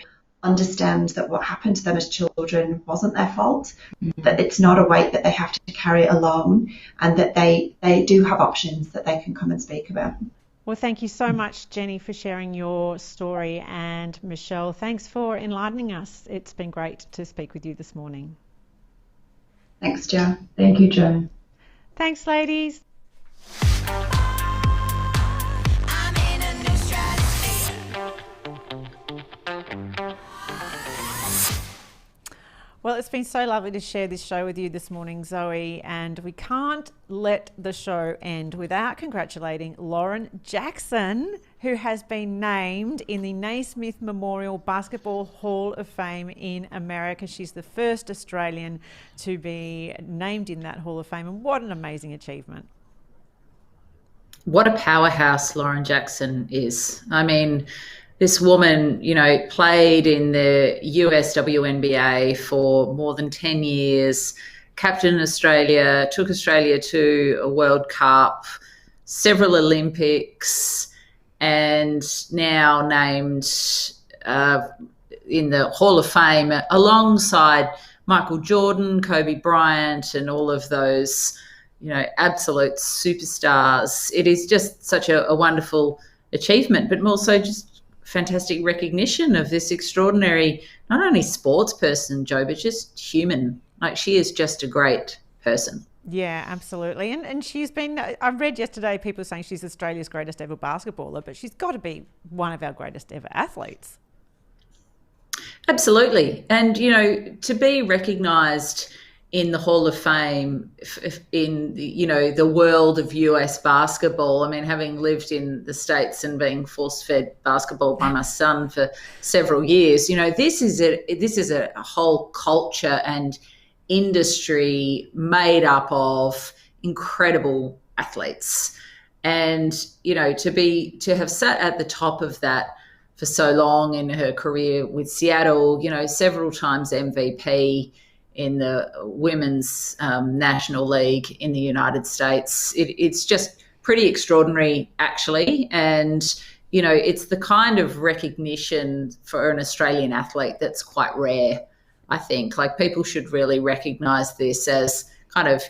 understand that what happened to them as children wasn't their fault, that it's not a weight that they have to carry alone, and that they do have options that they can come and speak about. Well, thank you so much, Jenny, for sharing your story, and Michelle, thanks for enlightening us. It's been great to speak with you this morning. Thanks, Jo. Thank you, Jo. Thanks, ladies. Well, it's been so lovely to share this show with you this morning, Zoe, and we can't let the show end without congratulating Lauren Jackson, who has been named in the Naismith Memorial Basketball Hall of Fame in America. She's the first Australian to be named in that Hall of Fame, and what an amazing achievement. What a powerhouse Lauren Jackson is. I mean, this woman, played in the US WNBA for more than 10 years, captained Australia, took Australia to a World Cup, several Olympics, and now named in the Hall of Fame alongside Michael Jordan, Kobe Bryant, and all of those, absolute superstars. It is just such a wonderful achievement, but also just fantastic recognition of this extraordinary, not only sports person, Jo, but just human. Like, she is just a great person. Yeah, absolutely. And she's been, I read yesterday people saying she's Australia's greatest ever basketballer, but she's got to be one of our greatest ever athletes. Absolutely. And, to be recognised in the Hall of Fame, in the world of US basketball. I mean, having lived in the States and being force-fed basketball by my son for several years, this is a whole culture and industry made up of incredible athletes, and to have sat at the top of that for so long in her career with Seattle, several times MVP in the women's national league in the United States. It's just pretty extraordinary, actually. And, it's the kind of recognition for an Australian athlete that's quite rare, I think. Like, people should really recognise this as kind of,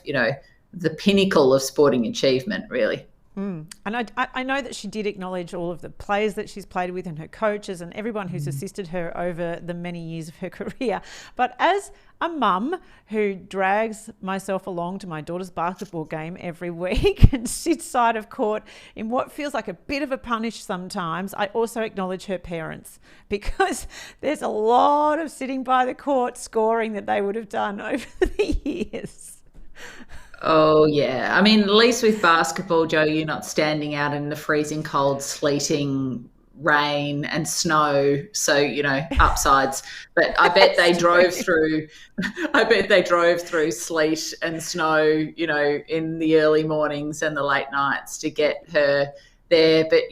the pinnacle of sporting achievement, really. And I know that she did acknowledge all of the players that she's played with and her coaches and everyone who's assisted her over the many years of her career. But as a mum who drags myself along to my daughter's basketball game every week and sits side of court in what feels like a bit of a punish sometimes, I also acknowledge her parents, because there's a lot of sitting by the court scoring that they would have done over the years. Oh, yeah. I mean, at least with basketball, Joe, you're not standing out in the freezing cold, sleeting rain and snow. So, upsides. But I bet they drove through sleet and snow, in the early mornings and the late nights to get her there. But,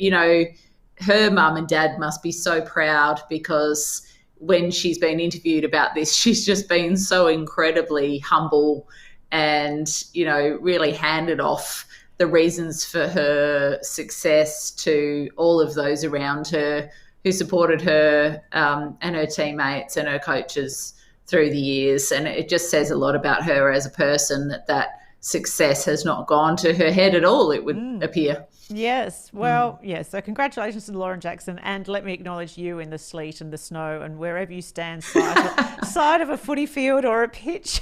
her mum and dad must be so proud, because when she's been interviewed about this, she's just been so incredibly humble and, really handed off the reasons for her success to all of those around her who supported her and her teammates and her coaches through the years. And it just says a lot about her as a person, that success has not gone to her head at all, it would appear. Yes. Well, yes. So congratulations to Lauren Jackson, and let me acknowledge you in the sleet and the snow and wherever you stand side of a footy field or a pitch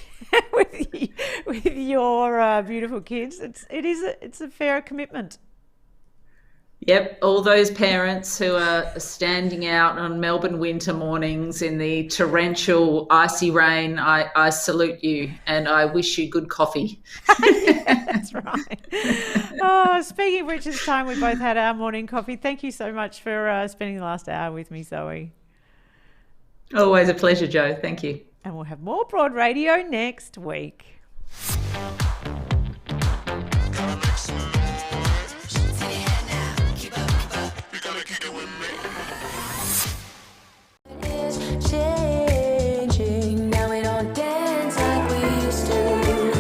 with your beautiful kids. It's a fair commitment. Yep, all those parents who are standing out on Melbourne winter mornings in the torrential icy rain, I salute you, and I wish you good coffee. Yeah, that's right. Oh, speaking of which, it's time we both had our morning coffee. Thank you so much for spending the last hour with me, Zoe. Always a pleasure, Joe. Thank you. And we'll have more Broad Radio next week.